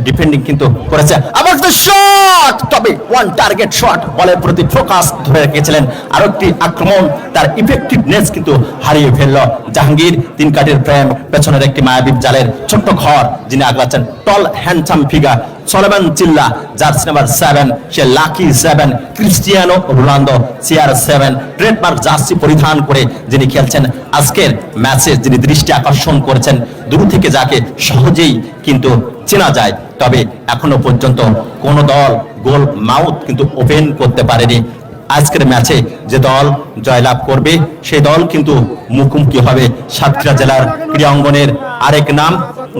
Defending কিন্তু করেছে আবার শট, তবে ওয়ান টার্গেট শট বলের প্রতি ফোকাস ধরে রেখেছিলেন। আরো একটি আক্রমণ তার ইফেক্টিভনেস কিন্তু হারিয়ে ফেলল জাহাঙ্গীর। তিন কাঠের প্রেম, পেছনের একটি মায়াবী জালের ছোট্ট ঘর, যিনি আগলাচ্ছেন tall handsome figure Solomon Chilla, jersey number 7, সে lucky 7, Cristiano Ronaldo CR7 trademark jersey পরিধান করে যিনি খেলছেন আজকের ম্যাচে, যিনি দৃষ্টি আকর্ষণ করেছেন। দূর থেকে যাকে সহজেই কিন্তু চেনা যায়, তবে এখনো পর্যন্ত কোন দল গোল মাউথ কিন্তু ওপেন করতে পারেনি। আজকের ম্যাচে যে দল জয়লাভ করবে সেই দল কিন্তু মুখোমুখি হবে সাতক্ষীরা জেলার ক্রীড়া অঙ্গনের আরেক নাম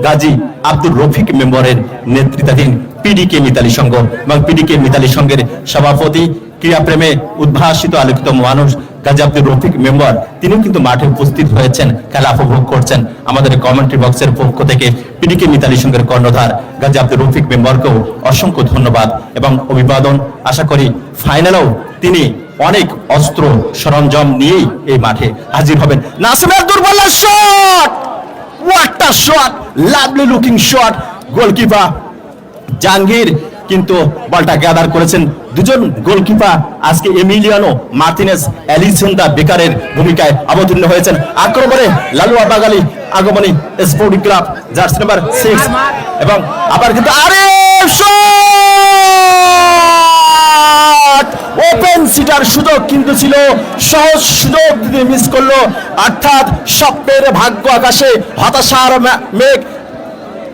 গাজী আব্দুর রফিক মেম্বরের নেতৃত্বাধীন পিডিকে মিতালি সংঘ, এবং পিডিকে মিতালি সংঘের সভাপতি ক্রীড়াপ্রেমে উদ্ভাসিত আলোকিত মানুষ গাজী আব্দুর রফিক মেম্বার, তিনিও কিন্তু মাঠে উপস্থিত হয়েছেন, খেলা উপভোগ করছেন। আমাদের কমেন্ট্রি বক্সের পক্ষ থেকে পিডিকে মিতালি সংঘের কর্ণধার গাজী আব্দুর রফিক মেম্বারকেও অসংখ্য ধন্যবাদ এবং অভিবাদন। আশা করি ফাইনালেও তিনি অনেক অস্ত্র সরঞ্জাম নিয়েই এই মাঠে হাজির হবেন। নাসিমের দুর্বল shot, what a shot, lovely looking shot. Goalkeeper Jahangir কিন্তু বলটা গ্যাদার করেছেন। দুজন গোলকিপার আজকে এমিলিয়ানো মার্টিনেজ, অ্যালিসন দা বেকারের ভূমিকায় অবতীর্ণ হয়েছেন। আক্রমণে লালুয়া বাগালি আগমনী স্পোর্টিং ক্লাব জার্সি নাম্বার 6, এবং আবার কিন্তু আরে শট, ওপেন সিটার সুযোগ কিন্তু ছিল, সহজ সুযোগ মিস করলো। অর্থাৎ স্বপ্নের ভাগ্য আকাশে হতাশার মেঘ,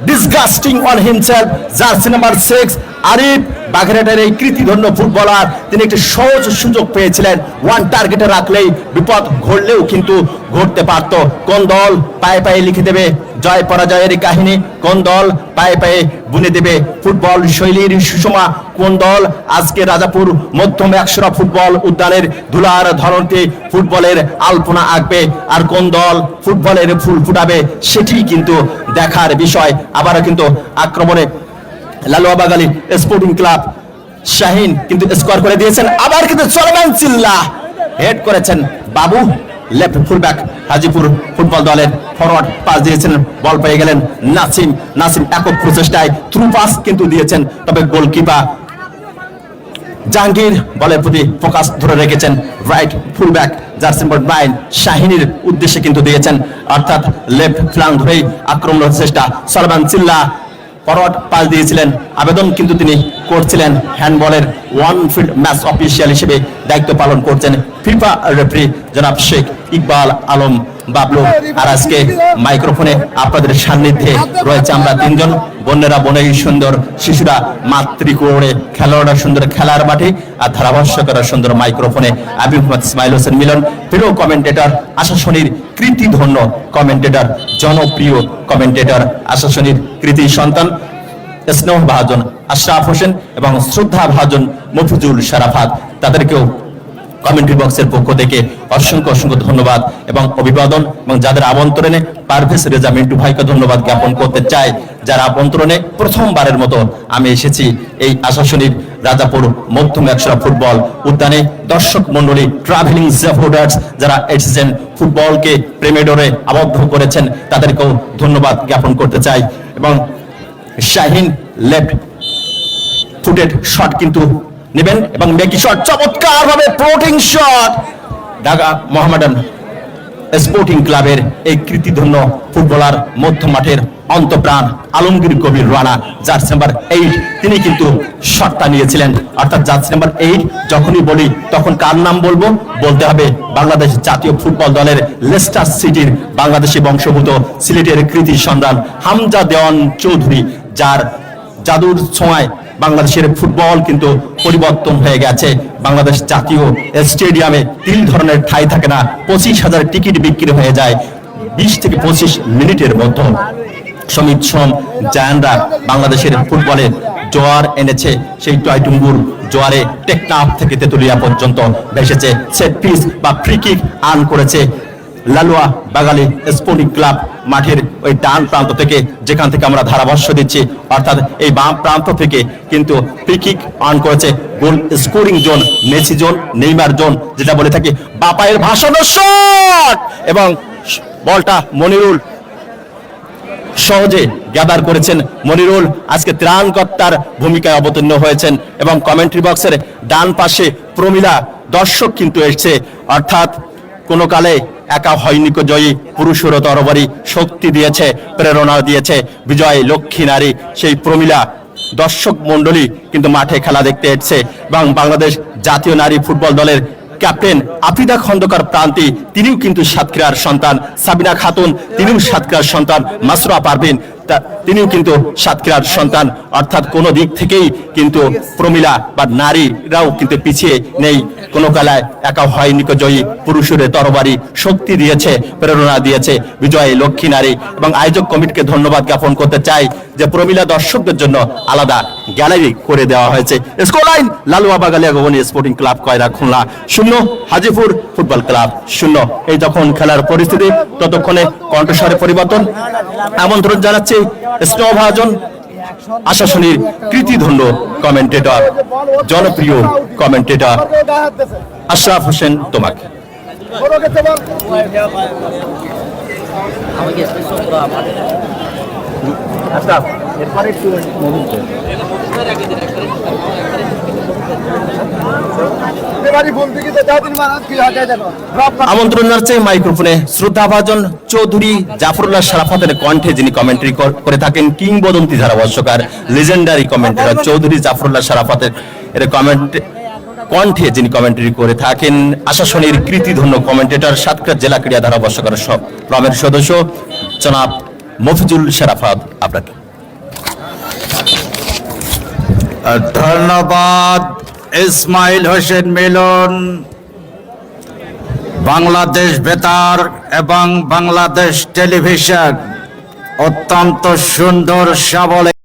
disgusting on himself. Jersey number 6 Arif বাগেরহাটের এই কৃতিধন্য ফুটবলার, তিনি একটি সহজ সুযোগ পেয়েছিলেন। ওয়ান টার্গেটে রাখলেই বিপদ ঘটলেও কিন্তু ঘটতে পারত। কোন দল পায়ে পায়ে লিখে দেবে জয় পরাজয়ের কাহিনী? কোন দল পায়ে পায়ে বুনে দেবে ফুটবল শৈলীর সুষমা? কোন দল আজকে রাজাপুর মধ্যম একশরা ফুটবল উদ্যানের ধুলার ধরনকে ফুটবলের আলপনা আঁকবে? আর কোন দল ফুটবলের ফুল ফুটাবে? সেটি কিন্তু দেখার বিষয়। আবারও কিন্তু আক্রমণে লালুয়া বাগালি স্পোর্টিং ক্লাব শাহিন কিন্তু স্কোর করে দিয়েছেন। আবার কিন্তু সলোমন চিল্লা হেড করেছেন। বাবু লেফট ফুলব্যাক হাজিপুর ফুটবল দলের ফরওয়ার্ড পাস দিয়েছেন, বল পেয়ে গেলেন নাসিম একক প্রচেষ্টায় থ্রু পাস কিন্তু দিয়েছেন। তবে গোলকিপার জাহাঙ্গীর বলের প্রতি ফোকাস ধরে রেখেছেন। রাইট ফুলব্যাক জার্সি নাম্বার 9 শাহিনের উদ্দেশ্যে কিন্তু দিয়েছেন, অর্থাৎ লেফট ফ্ল্যাঙ্ক ধরেই আক্রমণের চেষ্টা। সলোমন চিল্লা ফরওয়ার্ড পাস দিয়েছিলেন, আবেদন কিন্তু তিনি করছিলেন। হ্যান্ডবলের ওয়ান ফিল্ড ম্যাচ অফিসিয়াল হিসেবে দায়িত্ব পালন করছেন ফিফা রেফারি জনাব শেখ ইকবাল আলম বাবলু। আর আজকে মাইক্রোফোনে আপনাদের সান্নিধ্যে রয়েছে আমরা তিনজন, বন্যেরা বনেই সুন্দর, শিশুরা মাতৃকোড়ে, খেলোয়াড়রা সুন্দর খেলার মাঠে, আর ধারাভাষ্যকরা সুন্দর মাইক্রোফোনে। আমি মোহাম্মদ ইসমাইল হোসেন মিলন, প্রিয় কমেন্টেটর, আশাশনির কৃতিধন্য কমেন্টেটর, জনপ্রিয় কমেন্টেটর, আশাশনির কৃতি সন্তান স্নেহ ভাজন আশরাফ হোসেন এবং শ্রদ্ধা ভাজন মফিজুল শারাফাত, তাদেরকেও কমেন্ট্রি বক্সের পক্ষ থেকে অসংখ্য অসংখ্য ধন্যবাদ এবং অভিবাদন। এবং যাদের আমন্ত্রণে পারভেজ রেজা মিন্টু ভাইকে ধন্যবাদ জ্ঞাপন করতে চাই, যারা আমন্ত্রণে প্রথমবারের মতো আমি এসেছি এই আশাশনির রাজাপুর মধ্যম একশরা ফুটবল উদ্যানে। দর্শক মন্ডলী, ট্রাভেলিং সাপোর্টার্স যারা এসেছেন, ফুটবলকে প্রেমেডোরে আবদ্ধ করেছেন, তাদেরকেও ধন্যবাদ জ্ঞাপন করতে চাই। এবং শাহিন লেফট ফুটেড শট কিন্তু নেবেন, এবং মেকি শট চমৎকার ভাবে floating shot. Dhaka Mohammedan sporting ক্লাবের এই কৃতিধন্য ফুটবলার মধ্য মাঠের অন্তপ্রাণ আলমগীর কবির রানা জার্সি নাম্বার 8, তিনি কিন্তু শটটা নিয়েছিলেন। অর্থাৎ জার্সি নাম্বার 8 যখনই বলি তখন কার নাম বলবো? বলতে হবে বাংলাদেশ জাতীয় ফুটবল দলের লেস্টার সিটির বাংলাদেশি বংশোদ্ভূত সিলেটের কৃতি সন্তান হামজা দেওয়ান চৌধুরী, যার জাদুর ছোঁয়ায় বাংলাদেশের ফুটবল কিন্তু পরিবর্তন হয়ে গেছে। বাংলাদেশ জাতীয় স্টেডিয়ামে 3 ধরনের ঠাঁই থাকে না, 25,000 টিকিট বিক্রি হয়ে যায় 20 থেকে 25 মিনিটের মধ্যে। সমিত সোম জায়ানরা বাংলাদেশের ফুটবলে জোয়ার এনেছে, সেই টয়টুম্বুর জোয়ারে টেকনাফ থেকে তেতুলিয়া পর্যন্ত ভেসেছে। সেট পিস বা ফ্রি কিক আর্ন করেছে লালুয়া বাগালি স্পোর্টিং ক্লাব মাঠের ওই ডান প্রান্ত থেকে, যেখান থেকে আমরা ধারাভাষ্য দিচ্ছি, অর্থাৎ এই বাম প্রান্ত থেকে কিন্তু ফ্রি কিক অন করেছে। Goal scoring zone, Messi zone, Neymar zone যেটা বলে থাকি, বাপায়ের ভাষণ শট, এবং বলটা মনিরুল সহজে গ্যাদার করেছেন। মনিরুল আজকে ত্রাণকর্তার ভূমিকায় অবতীর্ণ হয়েছেন এবং কমেন্ট্রি বক্সের ডান পাশে প্রমিলা দর্শক কিন্তু এসছে, অর্থাৎ কোনো কালে একা হয়নি কো জয়ী, পুরুষেরও তরবারি শক্তি দিয়েছে, প্রেরণা দিয়েছে বিজয় লক্ষ্মী নারী। সেই প্রমিলা দর্শক মণ্ডলী কিন্তু মাঠে খেলা দেখতে এসছে এবং বাংলাদেশ জাতীয় নারী ফুটবল দলের ক্যাপ্টেন আফিদা খন্দকার প্রান্তি, তিনিও কিন্তু সাতক্ষীরার সন্তান। সাবিনা খাতুন, তিনিও সাতক্ষীরার সন্তান। মাসরা পারভিন, তিনিও কিন্তু সাতক্ষীরার সন্তান। অর্থাৎ কোনো দিক থেকেই কিন্তু প্রমিলা বা নারীরাও কিন্তু পিছিয়ে নেই। কোনো কালায় একা হয়নি কো জয়ী, পুরুষের তরবারি শক্তি দিয়েছে, প্রেরণা দিয়েছে বিজয় লক্ষ্মী নারী। এবং আয়োজক কমিটিকে ধন্যবাদ জ্ঞাপন করতে চাই যে প্রমিলা দর্শকদের জন্য আলাদা গ্যালারি করে দেওয়া হয়েছে। Score line Lalua Bagalia Gogoni sporting club Koyra Khulna 0, Hajipur football club 0। এই যখন খেলার পরিস্থিতি, ততক্ষণে কণ্ঠস্বরে পরিবর্তন। আমন্ত্রণ জানাচ্ছি স্নেহভাজন আশাশুনির কৃতিধন্য কমেন্টেটর, জনপ্রিয় কমেন্টেটর আশরাফ হোসেন তোমাকে। আমন্ত্রণ জানাচ্ছে মাইক্রোফোনে শ্রদ্ধাভাজন চৌধুরী জাফরুল্লাহ সারাফাতের কণ্ঠে যিনি কমেন্ট্রি করে থাকেন, কিংবদন্তি ধারাভাষ্যকার লেজেন্ডারি কমেন্টেটর চৌধুরী জাফরুল্লাহ সারাফাতের কণ্ঠে যিনি কমেন্ট্রি করে থাকেন, আশাশুনির কৃতিধন্য কমেন্টেটর সাতক্ষীরা জেলা ক্রীড়া ধারাভাষ্যকার ক্লাবের সদস্য জনাব মফিজুল সারাফাত। আপনাকে ধন্যবাদ। ইসমাইল হোসেন মিলন, বাংলাদেশ বেতার এবং বাংলাদেশ টেলিভিশন অত্যন্ত সুন্দর সাবলীল